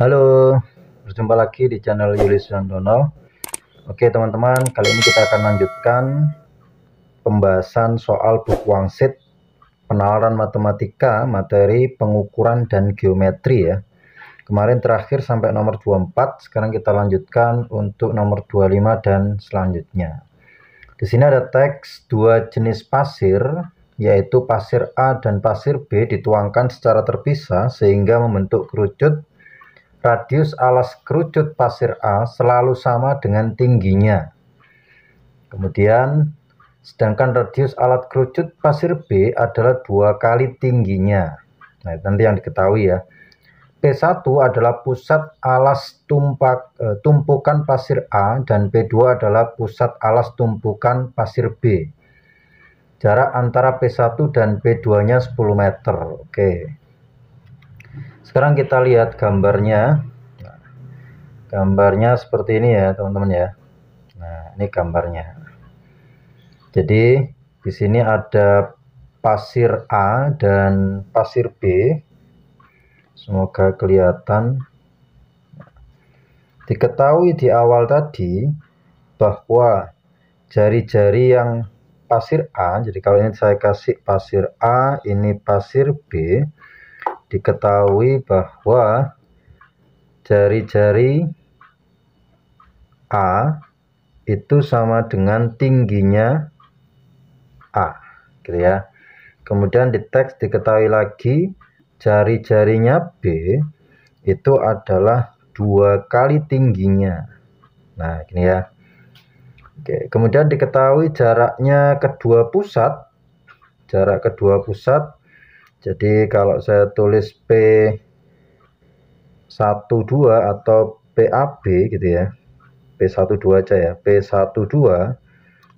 Halo, berjumpa lagi di channel Yulis Sandono. Oke teman-teman, kali ini kita akan lanjutkan pembahasan soal buku wangsit penalaran matematika materi pengukuran dan geometri ya. Kemarin terakhir sampai nomor 24, sekarang kita lanjutkan untuk nomor 25 dan selanjutnya. Di sini ada teks dua jenis pasir, yaitu pasir A dan pasir B dituangkan secara terpisah sehingga membentuk kerucut. Radius alas kerucut pasir A selalu sama dengan tingginya. Kemudian, sedangkan radius alat kerucut pasir B adalah 2 kali tingginya. Nah, nanti yang diketahui ya. P1 adalah pusat alas tumpukan pasir A dan P2 adalah pusat alas tumpukan pasir B. Jarak antara P1 dan P2-nya 10 meter. Oke. Sekarang kita lihat gambarnya. Gambarnya seperti ini ya, teman-teman ya. Nah, ini gambarnya. Jadi, di sini ada pasir A dan pasir B. Semoga kelihatan. Diketahui di awal tadi bahwa jari-jari yang pasir A, jadi kalau ini saya kasih pasir A, ini pasir B, diketahui bahwa jari-jari A itu sama dengan tingginya A, gitu ya. Kemudian di teks diketahui lagi jari-jarinya B itu adalah 2 kali tingginya. Nah, gini ya. Oke, kemudian diketahui jaraknya kedua pusat. Jarak kedua pusat. Jadi kalau saya tulis P12 atau PAB gitu ya. P12 aja ya. P12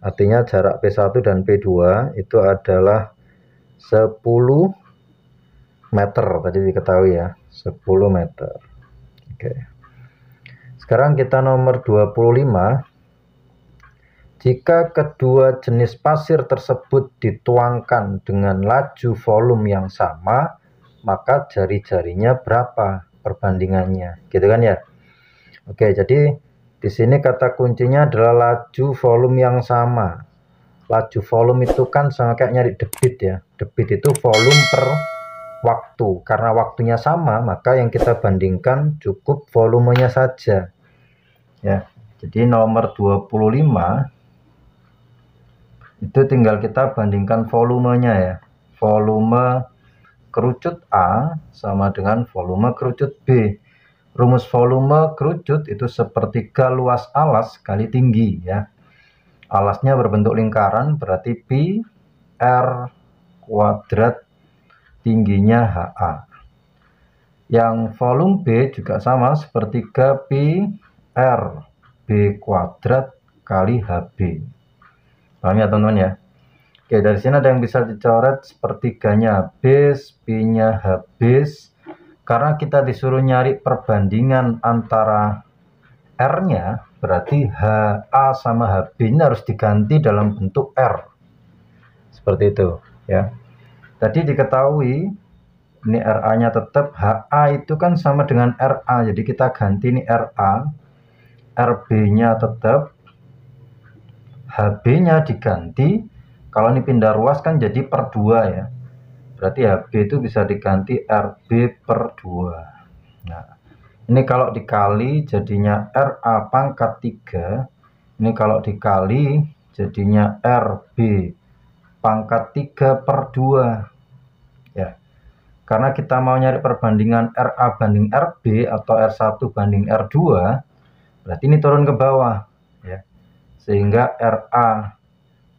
artinya jarak P1 dan P2 itu adalah 10 meter tadi diketahui ya, 10 meter. Oke. Sekarang kita nomor 25. Jika kedua jenis pasir tersebut dituangkan dengan laju volume yang sama, maka jari-jarinya berapa perbandingannya, gitu kan ya. Oke, jadi di sini kata kuncinya adalah laju volume yang sama. Laju volume itu kan sama kayak nyari debit ya. Debit itu volume per waktu. Karena waktunya sama, maka yang kita bandingkan cukup volumenya saja. Ya. Jadi nomor 25 itu tinggal kita bandingkan volumenya ya. Volume kerucut A sama dengan volume kerucut B. Rumus volume kerucut itu sepertiga luas alas kali tinggi ya. Alasnya berbentuk lingkaran berarti pi r kuadrat tingginya HA. Yang volume B juga sama sepertiga pi r B kuadrat kali HB. Paham ya teman-teman ya? Oke, dari sini ada yang bisa dicoret sepertiganya habis, pi-nya habis. Karena kita disuruh nyari perbandingan antara R-nya, berarti HA sama HB ini harus diganti dalam bentuk R. Seperti itu ya. Tadi diketahui ini RA-nya tetap, HA itu kan sama dengan RA. Jadi kita ganti ini RA, RB-nya tetap, HB-nya diganti. Kalau ini pindah ruas kan jadi per 2 ya. Berarti HB itu bisa diganti RB per 2. Nah, ini kalau dikali jadinya RA pangkat 3. Ini kalau dikali jadinya RB pangkat 3 per 2. Ya. Karena kita mau nyari perbandingan RA banding RB atau R1 banding R2, berarti ini turun ke bawah. Ya. Sehingga RA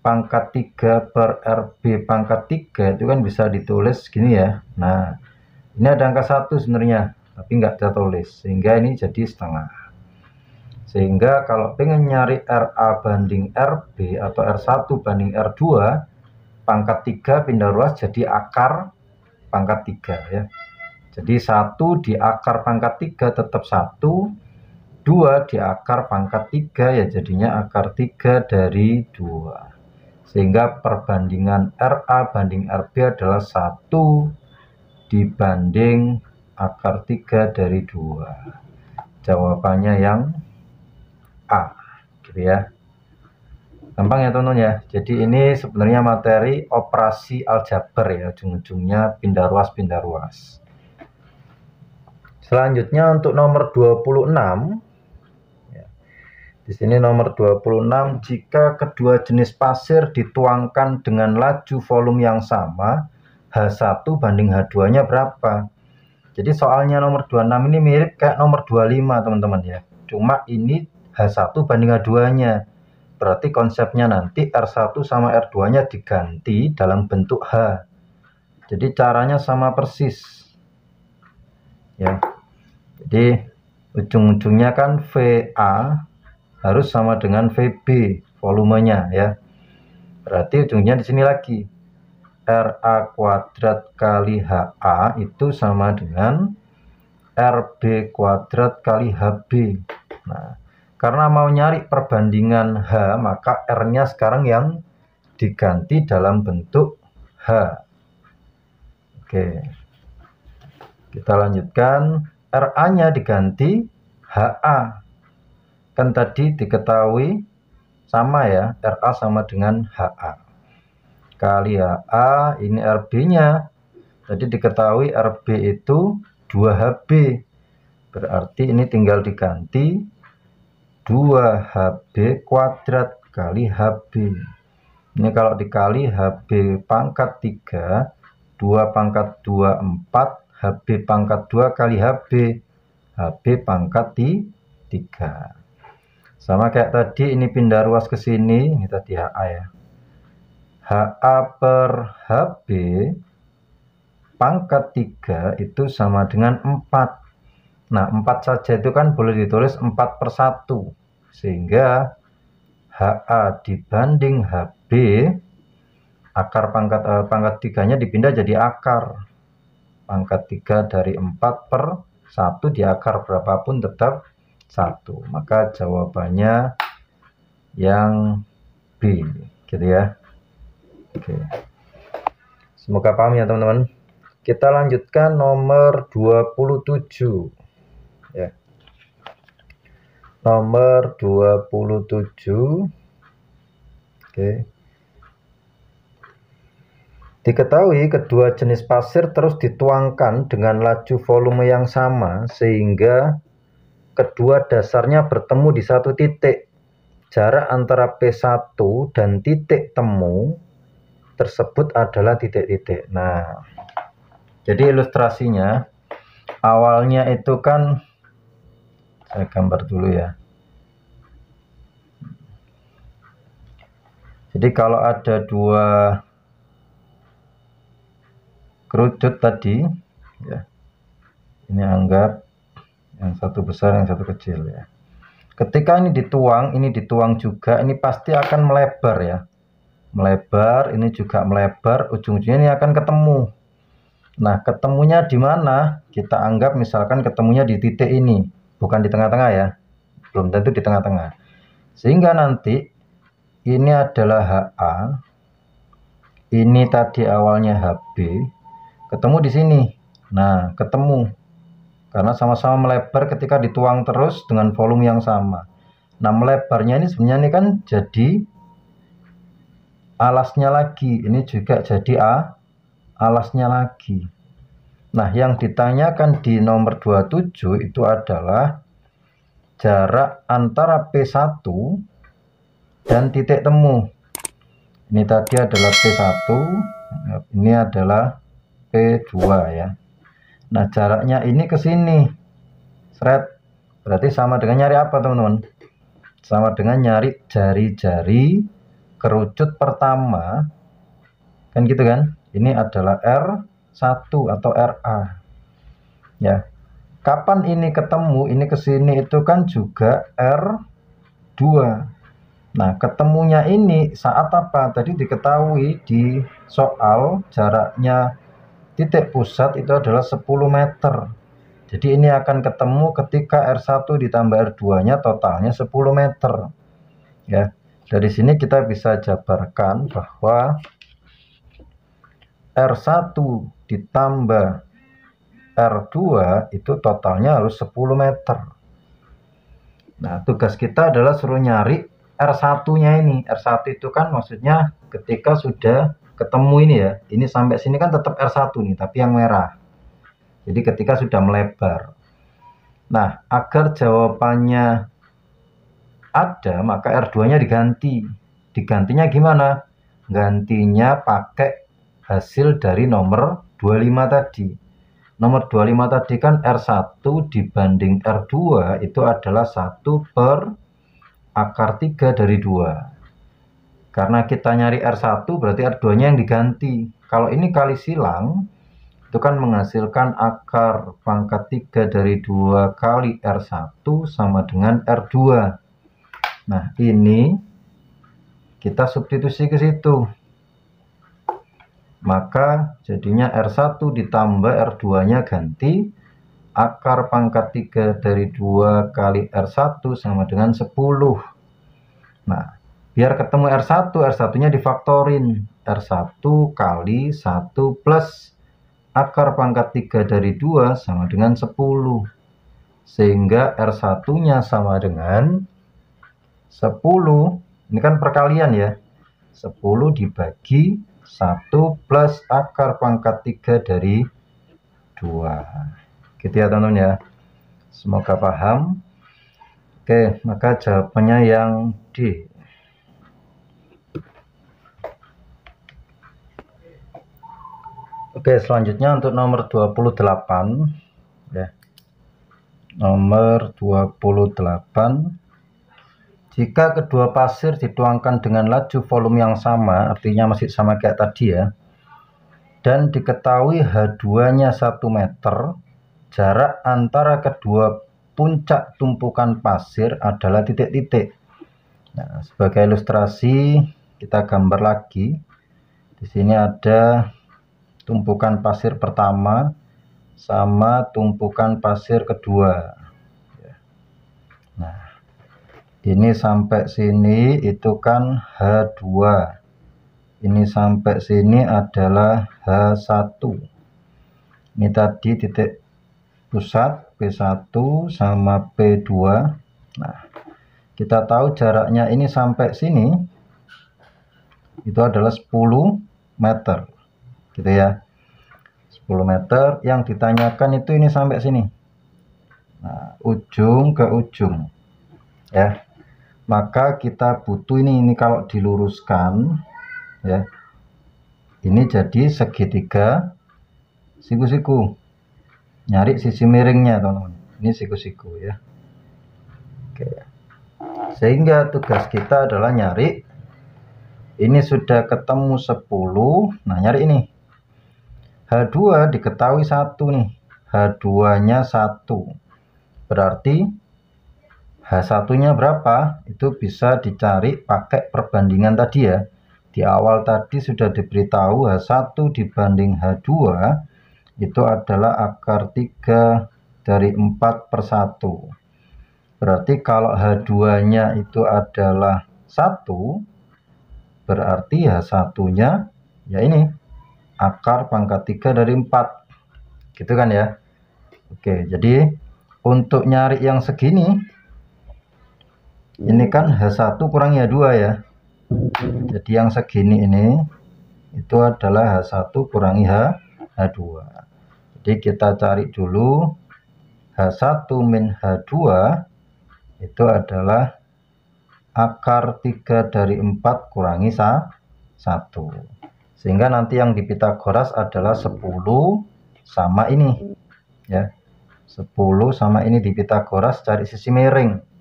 pangkat 3 per RB pangkat 3 itu kan bisa ditulis gini ya. Nah, ini ada angka 1 sebenarnya, tapi nggak kita tulis. Sehingga ini jadi setengah. Sehingga kalau pengen nyari RA banding RB atau R1 banding R2, pangkat 3 pindah ruas jadi akar pangkat 3 ya. Jadi 1 di akar pangkat 3 tetap 1. 2 di akar pangkat 3 ya jadinya akar 3 dari 2. Sehingga perbandingan RA banding RB adalah 1 dibanding akar 3 dari 2. Jawabannya yang A, gitu ya. Gampang ya teman-teman ya. Jadi ini sebenarnya materi operasi aljabar ya, ujung-ujungnya pindah ruas. Selanjutnya untuk nomor 26. Di sini nomor 26, jika kedua jenis pasir dituangkan dengan laju volume yang sama, H1 banding H2-nya berapa? Jadi soalnya nomor 26 ini mirip kayak nomor 25 teman-teman ya. Cuma ini H1 banding H2-nya. Berarti konsepnya nanti R1 sama R2-nya diganti dalam bentuk H. Jadi caranya sama persis. Ya. Jadi ujung-ujungnya kan VA harus sama dengan VB volumenya ya. Berarti ujungnya di sini lagi RA kuadrat kali HA itu sama dengan RB kuadrat kali HB. Nah, karena mau nyari perbandingan H, maka R-nya sekarang yang diganti dalam bentuk H. Oke. Kita lanjutkan, RA-nya diganti HA. Kan tadi diketahui sama ya, RA sama dengan HA kali HA, ini RB-nya. Jadi diketahui RB itu 2HB. Berarti ini tinggal diganti 2HB kuadrat kali HB. Ini kalau dikali HB pangkat 3, 2 pangkat 2, 4, HB pangkat 2 kali HB. HB pangkat 3. Sama kayak tadi, ini pindah ruas ke sini, ini tadi HA ya. HA per HB pangkat 3 itu sama dengan 4. Nah, 4 saja itu kan boleh ditulis 4/1. Sehingga HA dibanding HB, akar pangkat 3-nya dipindah jadi akar. Pangkat 3 dari 4/1 di akar berapapun tetap 1. Maka jawabannya yang B, gitu ya. Oke. Semoga paham ya teman-teman. Kita lanjutkan nomor 27 ya. Nomor 27. Oke. Diketahui kedua jenis pasir terus dituangkan dengan laju volume yang sama sehingga kedua dasarnya bertemu di satu titik. Jarak antara P1 dan titik temu tersebut adalah titik-titik. Nah, jadi ilustrasinya awalnya itu kan, saya gambar dulu ya. Jadi kalau ada dua kerucut tadi ya, ini anggap yang satu besar, yang satu kecil ya. Ketika ini dituang juga, ini pasti akan melebar ya. Melebar, ini juga melebar, ujung-ujungnya ini akan ketemu. Nah, ketemunya di mana? Kita anggap misalkan ketemunya di titik ini, bukan di tengah-tengah ya. Belum tentu di tengah-tengah. Sehingga nanti ini adalah HA, ini tadi awalnya HB, ketemu di sini. Nah, ketemu. Karena sama-sama melebar ketika dituang terus dengan volume yang sama. Nah, melebarnya ini sebenarnya ini kan jadi alasnya lagi. Ini juga jadi alasnya lagi. Nah, yang ditanyakan di nomor 27 itu adalah jarak antara P1 dan titik temu. Ini tadi adalah P1, ini adalah P2 ya. Nah, jaraknya ini ke sini. Seret. Berarti sama dengan nyari apa, teman-teman? Sama dengan nyari jari-jari kerucut pertama. Kan gitu kan? Ini adalah R1 atau RA. Ya. Kapan ini ketemu? Ini ke sini itu kan juga R2. Nah, ketemunya ini saat apa? Tadi diketahui di soal jaraknya titik pusat itu adalah 10 meter. Jadi ini akan ketemu ketika R1 ditambah R2-nya totalnya 10 meter. Ya, dari sini kita bisa jabarkan bahwa R1 ditambah R2 itu totalnya harus 10 meter. Nah, tugas kita adalah suruh nyari R1-nya ini. R1 itu kan maksudnya ketika sudah ketemu ini ya. Ini sampai sini kan tetap R1 nih, tapi yang merah. Jadi ketika sudah melebar. Nah, agar jawabannya ada, maka R2-nya diganti. Digantinya gimana? Gantinya pakai hasil dari nomor 25 tadi. Nomor 25 tadi kan R1 dibanding R2 itu adalah 1 per akar 3 dari 2. Karena kita nyari R1 berarti R2-nya yang diganti. Kalau ini kali silang, itu kan menghasilkan akar pangkat 3 dari 2 kali R1 sama dengan R2. Nah, ini kita substitusi ke situ. Maka jadinya R1 ditambah R2-nya ganti. Akar pangkat 3 dari 2 kali R1 sama dengan 10. Nah, biar ketemu R1, R1-nya difaktorin. R1 kali 1 plus akar pangkat 3 dari 2 sama dengan 10. Sehingga R1-nya sama dengan 10. Ini kan perkalian ya. 10 dibagi 1 plus akar pangkat 3 dari 2. Gitu ya teman-teman ya. Semoga paham. Oke, maka jawabannya yang D. Oke, selanjutnya untuk nomor 28 ya. Nomor 28. Jika kedua pasir dituangkan dengan laju volume yang sama, artinya masih sama kayak tadi ya, dan diketahui H2-nya 1 meter, jarak antara kedua puncak tumpukan pasir adalah titik-titik. Nah, sebagai ilustrasi kita gambar lagi. Di sini ada tumpukan pasir pertama sama tumpukan pasir kedua. Nah, ini sampai sini itu kan H2. Ini sampai sini adalah H1. Ini tadi titik pusat P1 sama P2. Nah, kita tahu jaraknya ini sampai sini itu adalah 10 meter. Gitu ya. 10 meter. Yang ditanyakan itu ini sampai sini. Nah, ujung ke ujung. Ya. Maka kita butuh ini kalau diluruskan ya, ini jadi segitiga siku-siku. Nyari sisi miringnya teman-teman. Ini siku-siku ya. Oke. Sehingga tugas kita adalah nyari, ini sudah ketemu 10. Nah, nyari ini H2 diketahui 1 nih. H2-nya 1. Berarti H1-nya berapa? Itu bisa dicari pakai perbandingan tadi ya. Di awal tadi sudah diberitahu H1 dibanding H2 itu adalah akar 3 dari 4 per 1. Berarti kalau H2-nya itu adalah 1, berarti H1-nya ya ini akar pangkat 3 dari 4. Gitu kan ya. Oke, jadi untuk nyari yang segini, ini kan H1 kurang H2 ya. Jadi yang segini ini itu adalah H1 kurangi H2. Jadi kita cari dulu H1 min H2 itu adalah akar 3 dari 4 kurangi 1. Sehingga nanti yang di Pitagoras adalah 10 sama ini ya. 10 sama ini di Pitagoras cari sisi miring.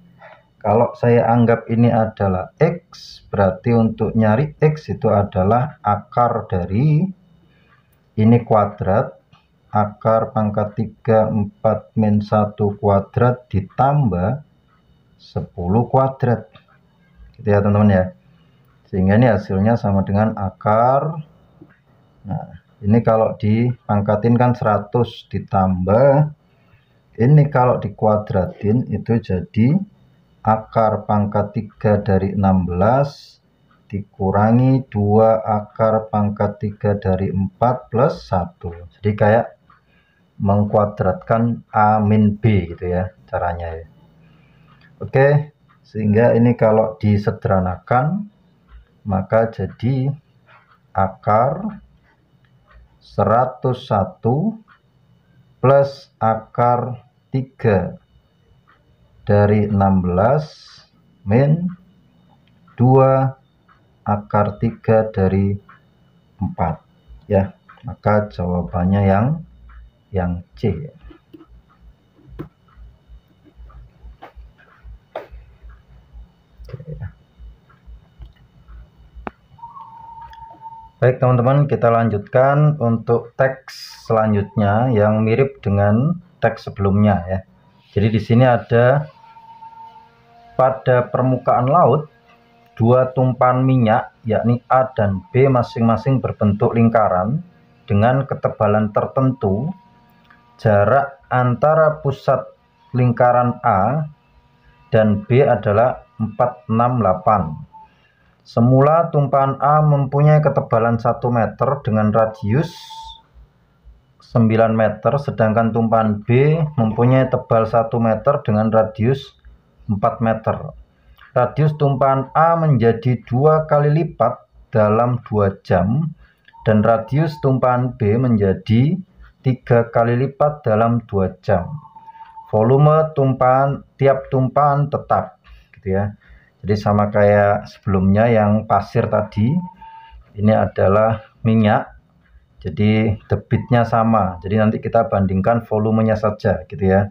Kalau saya anggap ini adalah X, berarti untuk nyari X itu adalah akar dari ini kuadrat, akar pangkat 3, 4 min 1 kuadrat ditambah 10 kuadrat. Gitu ya teman-teman ya. Sehingga ini hasilnya sama dengan akar. Nah, ini kalau dipangkatin kan 100 ditambah. Ini kalau dikuadratin itu jadi akar pangkat 3 dari 16 dikurangi 2 akar pangkat 3 dari 4 plus 1. Jadi kayak mengkuadratkan A min B gitu ya caranya ya. Oke, sehingga ini kalau disederhanakan maka jadi akar 101 plus akar 3 dari 16 min 2 akar 3 dari 4 ya. Maka jawabannya yang C. Baik teman-teman, kita lanjutkan untuk teks selanjutnya yang mirip dengan teks sebelumnya ya. Jadi di sini ada pada permukaan laut dua tumpahan minyak yakni A dan B masing-masing berbentuk lingkaran dengan ketebalan tertentu. Jarak antara pusat lingkaran A dan B adalah 468. Semula tumpahan A mempunyai ketebalan 1 meter dengan radius 9 meter, sedangkan tumpahan B mempunyai tebal 1 meter dengan radius 4 meter. Radius tumpahan A menjadi 2 kali lipat dalam 2 jam, dan radius tumpahan B menjadi 3 kali lipat dalam 2 jam. Volume tumpahan tiap tumpahan tetap, gitu ya. Jadi sama kayak sebelumnya yang pasir tadi, ini adalah minyak. Jadi debitnya sama. Jadi nanti kita bandingkan volumenya saja gitu ya.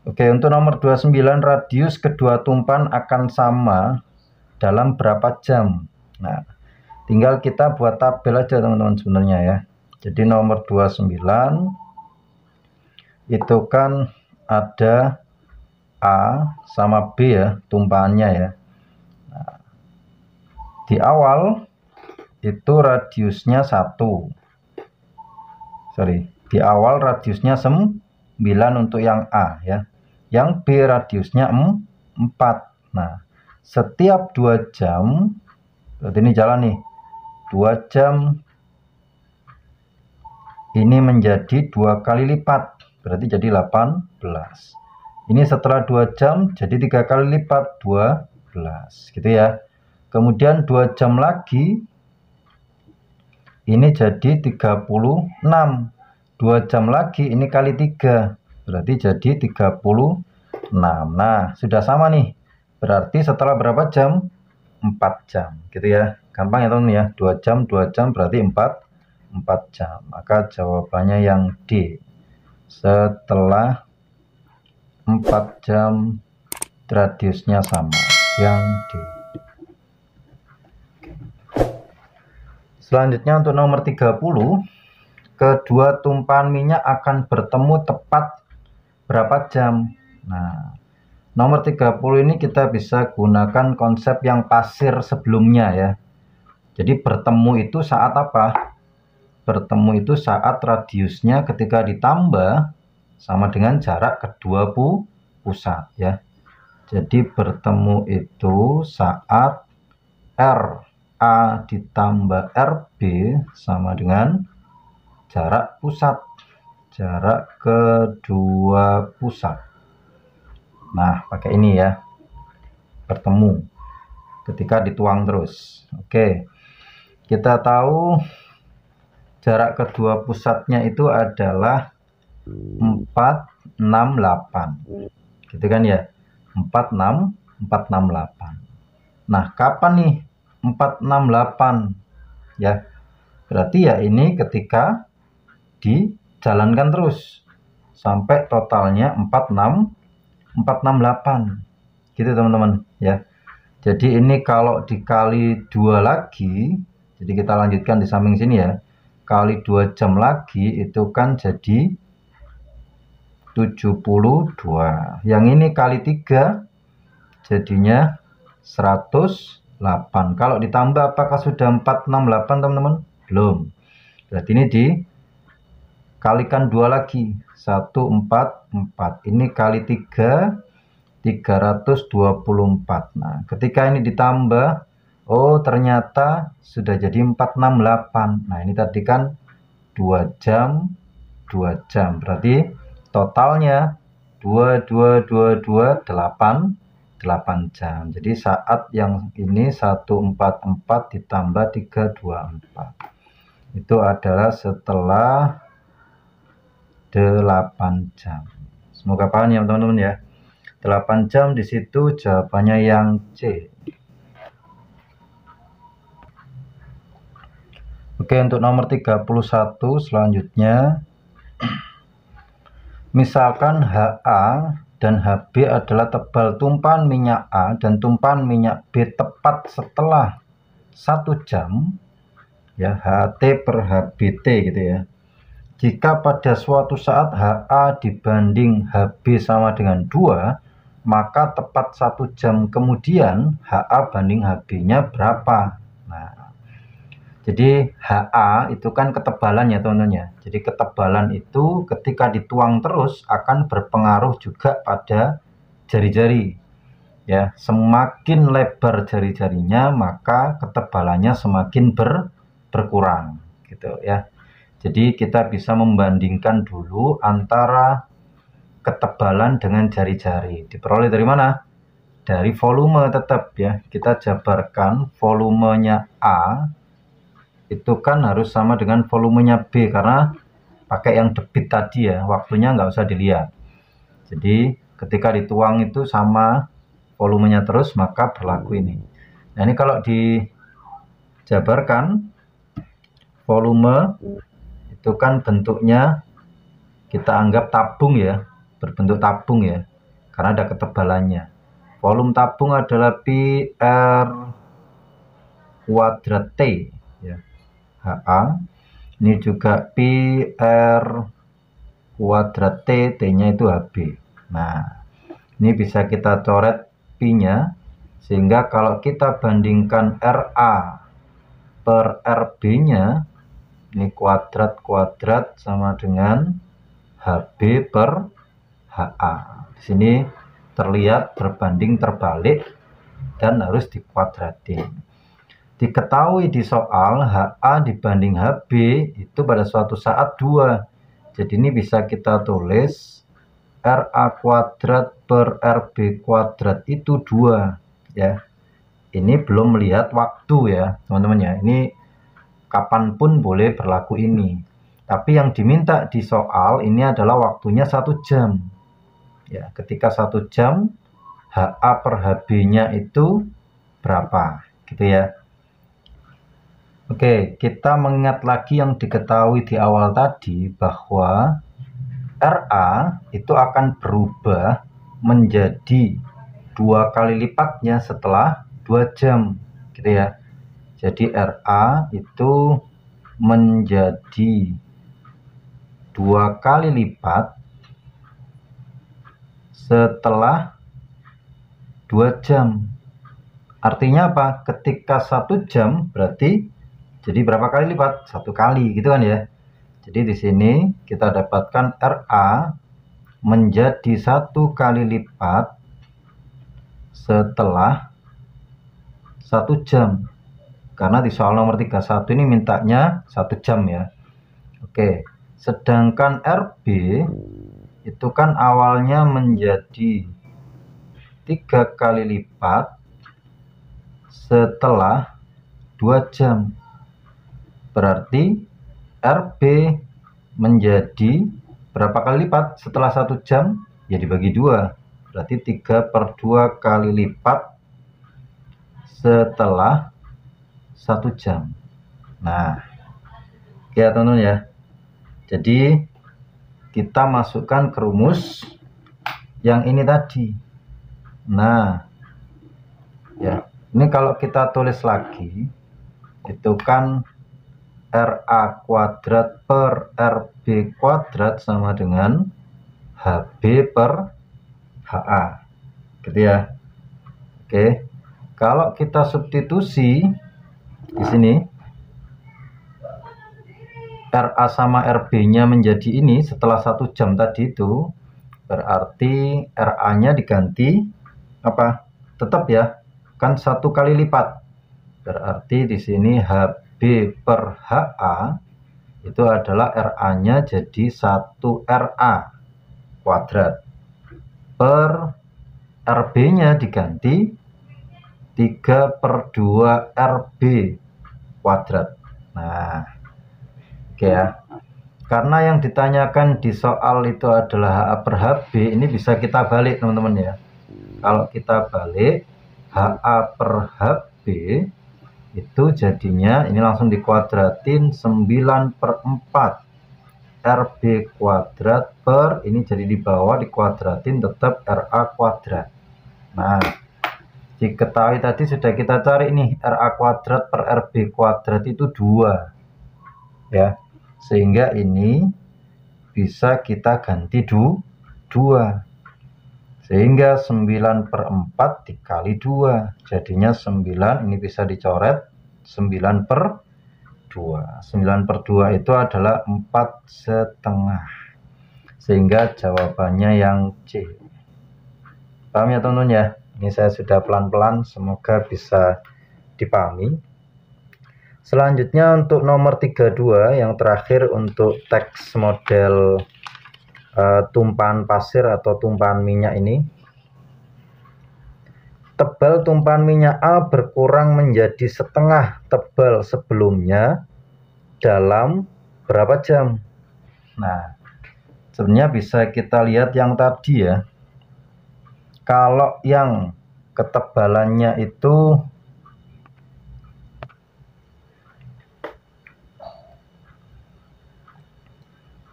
Oke, untuk nomor 29, radius kedua tumpahan akan sama dalam berapa jam. Nah, tinggal kita buat tabel aja teman-teman sebenarnya ya. Jadi nomor 29 itu kan ada A sama B ya, tumpahannya ya. Di awal itu radiusnya 1. Di awal radiusnya 9 untuk yang A ya. Yang B radiusnya 4. Nah, setiap 2 jam, berarti ini jalan nih. 2 jam ini menjadi 2 kali lipat, berarti jadi 18. Ini setelah 2 jam jadi 3 kali lipat, 12 gitu ya. Kemudian 2 jam lagi ini jadi 36. 2 jam lagi ini kali 3 berarti jadi 36. Nah, sudah sama nih. Berarti setelah berapa jam? 4 jam gitu ya. Gampang ya teman ya. 2 jam berarti 4 jam. Maka jawabannya yang D. Setelah 4 jam radiusnya sama, yang D. Selanjutnya untuk nomor 30, kedua tumpahan minyak akan bertemu tepat berapa jam. Nah, nomor 30 ini kita bisa gunakan konsep yang pasir sebelumnya ya. Jadi bertemu itu saat apa? Bertemu itu saat radiusnya ketika ditambah sama dengan jarak kedua pusat ya. Jadi bertemu itu saat R A ditambah RB sama dengan jarak pusat, jarak kedua pusat. Nah, pakai ini ya, bertemu ketika dituang terus. Oke, kita tahu jarak kedua pusatnya itu adalah 468 gitu kan ya, 468. Nah, kapan nih 468 ya? Berarti ya ini ketika dijalankan terus sampai totalnya 468 gitu teman-teman ya. Jadi ini kalau dikali 2 lagi, jadi kita lanjutkan di samping sini ya, kali 2 jam lagi itu kan jadi 72. Yang ini kali 3 jadinya 108. Kalau ditambah apakah sudah 468 teman-teman? Belum. Berarti ini dikalikan 2 lagi, 144. Ini kali 3 324. Nah, ketika ini ditambah, oh ternyata sudah jadi 468. Nah, ini tadi kan 2 jam 2 jam. Berarti totalnya 8 jam. Jadi saat yang ini 144 ditambah 324. Itu adalah setelah 8 jam. Semoga paham ya teman-teman ya. 8 jam di situ jawabannya yang C. Oke, untuk nomor 31 selanjutnya. Misalkan HA dan HB adalah tebal tumpahan minyak A dan tumpahan minyak B tepat setelah 1 jam, ya, HT per HBT gitu ya. Jika pada suatu saat HA dibanding HB sama dengan 2, maka tepat 1 jam kemudian HA banding HB-nya berapa? Nah, jadi HA itu kan ketebalan ya teman-teman ya. Jadi ketebalan itu ketika dituang terus akan berpengaruh juga pada jari-jari. Ya, semakin lebar jari-jarinya maka ketebalannya semakin berkurang gitu ya. Jadi kita bisa membandingkan dulu antara ketebalan dengan jari-jari. Diperoleh dari mana? Dari volume tetap ya. Kita jabarkan volumenya A itu kan harus sama dengan volumenya B karena pakai yang debit tadi ya, waktunya nggak usah dilihat. Jadi ketika dituang itu sama volumenya terus maka berlaku ini. Nah, ini kalau dijabarkan volume itu kan bentuknya kita anggap tabung ya, berbentuk tabung ya, karena ada ketebalannya. Volume tabung adalah pi R kuadrat T ya. HA ini juga pi R kuadrat T, T-nya itu HB. Nah, ini bisa kita coret pi-nya sehingga kalau kita bandingkan RA per RB-nya ini kuadrat sama dengan HB per HA. Di sini terlihat berbanding terbalik dan harus dikuadratin. Diketahui di soal HA dibanding HB itu pada suatu saat 2. Jadi ini bisa kita tulis RA kuadrat per RB kuadrat itu 2 ya. Ini belum melihat waktu ya teman-teman ya. Ini kapanpun boleh berlaku ini. Tapi yang diminta di soal ini adalah waktunya 1 jam. Ya, ketika 1 jam HA per HB-nya itu berapa gitu ya. Oke, kita mengingat lagi yang diketahui di awal tadi bahwa RA itu akan berubah menjadi 2 kali lipatnya setelah 2 jam gitu ya. Jadi RA itu menjadi 2 kali lipat setelah 2 jam. Artinya apa? Ketika 1 jam berarti jadi berapa kali lipat? 1 kali gitu kan ya. Jadi di sini kita dapatkan RA menjadi 1 kali lipat setelah 1 jam. Karena di soal nomor 31 ini mintanya 1 jam ya. Oke, sedangkan RB itu kan awalnya menjadi 3 kali lipat setelah 2 jam. Berarti RB menjadi berapa kali lipat setelah 1 jam? Ya dibagi 2. Berarti 3/2 kali lipat setelah 1 jam. Nah, ya teman-teman ya. Jadi kita masukkan ke rumus yang ini tadi. Nah, ya, ini kalau kita tulis lagi itu kan RA kuadrat per RB kuadrat sama dengan HB per HA gitu ya. Oke, kalau kita substitusi di sini RA sama RB-nya menjadi ini setelah 1 jam tadi itu, berarti RA-nya diganti apa? Tetap ya, kan 1 kali lipat. Berarti di sini HB per HA itu adalah RA-nya jadi 1 RA kuadrat per RB-nya diganti 3/2 RB kuadrat. Nah, oke ya. Karena yang ditanyakan di soal itu adalah HA per HB, ini bisa kita balik teman-teman ya. Kalau kita balik HA per HB itu jadinya ini langsung dikuadratin 9/4 RB kuadrat per ini, jadi di bawah dikuadratin tetap RA kuadrat. Nah, diketahui tadi sudah kita cari nih RA kuadrat per RB kuadrat itu 2 ya, sehingga ini bisa kita ganti 2, sehingga 9/4 dikali 2 jadinya 9, ini bisa dicoret 9/2. 9/2 itu adalah 4,5, sehingga jawabannya yang C. Paham ya teman-teman ya? Ini saya sudah pelan-pelan, semoga bisa dipahami. Selanjutnya untuk nomor 32 yang terakhir untuk teks model tumpahan pasir atau tumpahan minyak ini. Tebal tumpahan minyak A berkurang menjadi setengah tebal sebelumnya dalam berapa jam? Nah, sebenarnya bisa kita lihat yang tadi ya. Kalau yang ketebalannya itu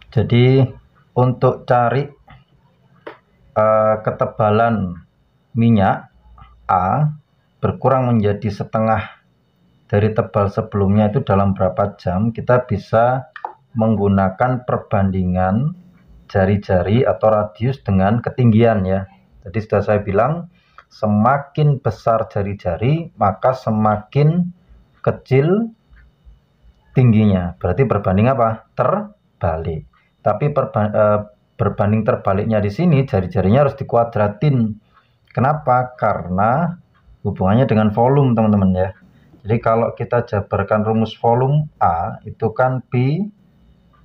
jadi untuk cari ketebalan minyak A berkurang menjadi setengah dari tebal sebelumnya itu dalam berapa jam, kita bisa menggunakan perbandingan jari-jari atau radius dengan ketinggian ya. Jadi sudah saya bilang semakin besar jari-jari maka semakin kecil tingginya, berarti berbanding apa? Terbalik. Tapi berbanding terbaliknya di sini jari-jarinya harus dikuadratin. Kenapa? Karena hubungannya dengan volume teman-teman ya. Jadi kalau kita jabarkan rumus volume A itu kan Pi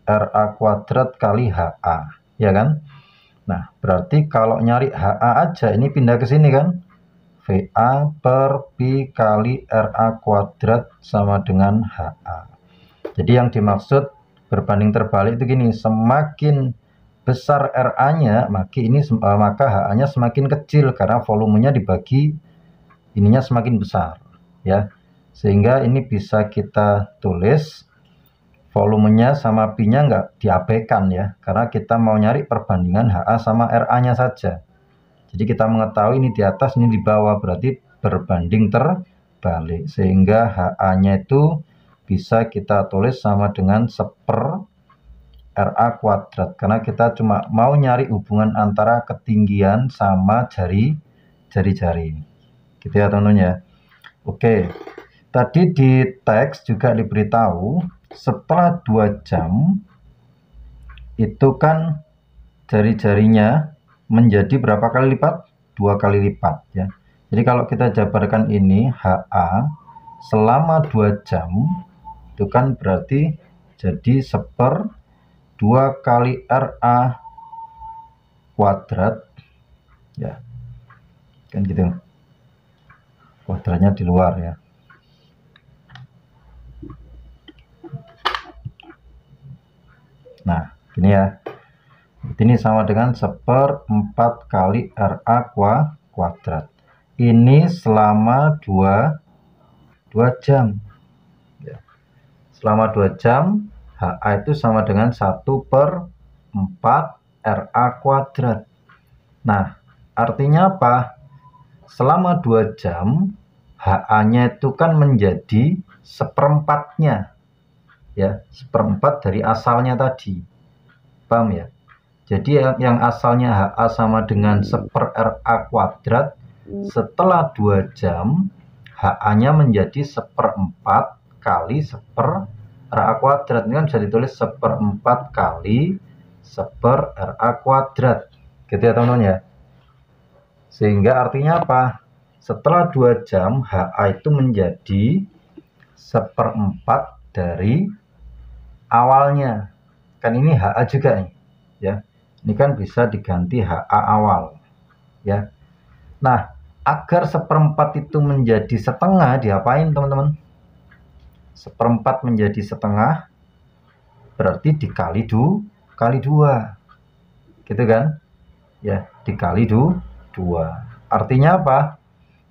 RA kuadrat kali HA, ya kan? Nah, berarti kalau nyari HA aja ini pindah ke sini kan? VA per Pi kali RA kuadrat sama dengan HA. Jadi yang dimaksud berbanding terbalik itu gini, semakin besar RA-nya, maka HA-nya semakin kecil karena volumenya dibagi ininya semakin besar ya. Sehingga ini bisa kita tulis volumenya sama Pi-nya nggak diabaikan ya, karena kita mau nyari perbandingan HA sama RA-nya saja. Jadi kita mengetahui ini di atas, ini di bawah, berarti berbanding terbalik, sehingga HA-nya itu bisa kita tulis sama dengan 1/RA kuadrat, karena kita cuma mau nyari hubungan antara ketinggian sama jari-jari. Gitu ya teman-teman ya. Oke, tadi di teks juga diberitahu setelah 2 jam itu kan jari-jarinya menjadi berapa kali lipat? 2 kali lipat ya. Jadi kalau kita jabarkan ini HA selama 2 jam itu kan berarti jadi 1/2 kali RA kuadrat ya, kan gitu, kuadratnya di luar ya. Nah ini ya, ini sama dengan 1/4 kali RA kuadrat. Ini selama 2 jam ya. Selama 2 jam HA itu sama dengan 1/4 RA kuadrat. Nah, artinya apa? Selama 2 jam HA-nya itu kan menjadi 1/4-nya ya, 1/4 dari asalnya tadi. Paham ya? Jadi yang asalnya HA sama dengan 1/RA kuadrat, setelah 2 jam HA-nya menjadi 1/4 kali 1/RA kuadrat. Ini kan bisa ditulis 1/4 kali 1/RA kuadrat. Gitu ya teman-teman ya. Sehingga artinya apa? Setelah 2 jam HA itu menjadi 1/4 dari awalnya. Kan ini HA juga nih, ya. Ini kan bisa diganti HA awal, ya. Nah, agar seperempat itu menjadi setengah, diapain teman-teman? Seperempat menjadi setengah, berarti dikali kali 2. Gitu kan? Ya, dikali 2. Artinya apa?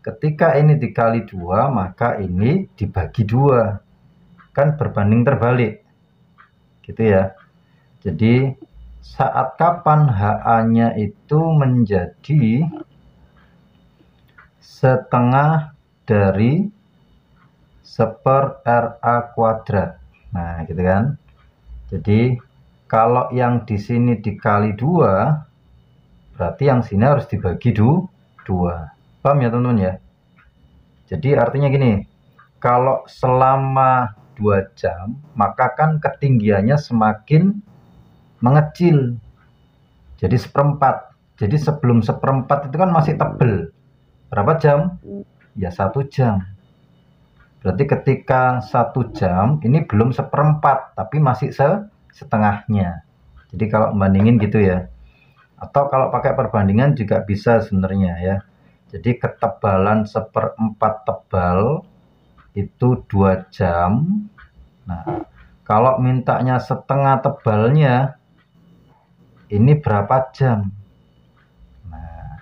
Ketika ini dikali 2, maka ini dibagi 2. Kan berbanding terbalik. Gitu ya. Jadi, saat kapan HA-nya itu menjadi setengah dari 1/RA kuadrat. Nah, gitu kan. Jadi, kalau yang di sini dikali 2, berarti yang sini harus dibagi 2. Paham ya teman-teman ya? Jadi artinya gini, kalau selama 2 jam, maka kan ketinggiannya semakin mengecil. Jadi seperempat. Jadi sebelum seperempat itu kan masih tebel. Berapa jam? Ya 1 jam. Berarti ketika 1 jam, ini belum seperempat, tapi masih setengahnya. Jadi kalau membandingin gitu ya. Atau kalau pakai perbandingan juga bisa sebenarnya ya. Jadi ketebalan 1/4 tebal itu 2 jam. Nah, kalau mintanya setengah tebalnya, ini berapa jam? Nah,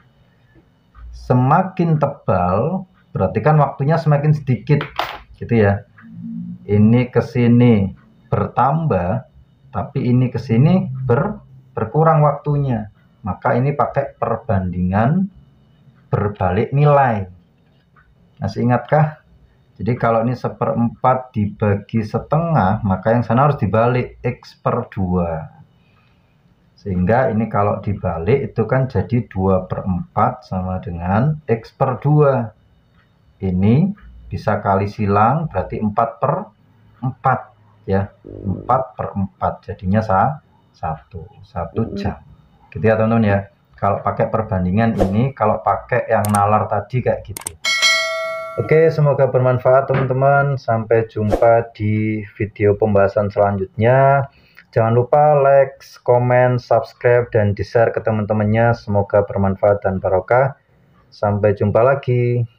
semakin tebal, berarti kan waktunya semakin sedikit, gitu ya. Ini ke sini bertambah, tapi ini ke sini berkurang waktunya. Maka ini pakai perbandingan berbalik nilai. Masih ingatkah? Jadi kalau ini 1/4 dibagi setengah, maka yang sana harus dibalik X/2. Sehingga ini kalau dibalik itu kan jadi 2/4 sama dengan X/2. Ini bisa kali silang, berarti 4/4 ya. 4/4 jadinya 1 jam. Gitu ya teman-teman ya. Kalau pakai perbandingan ini, kalau pakai yang nalar tadi kayak gitu. Oke, semoga bermanfaat teman-teman. Sampai jumpa di video pembahasan selanjutnya. Jangan lupa like, komen, subscribe, dan di-share ke teman-temannya. Semoga bermanfaat dan barokah. Sampai jumpa lagi.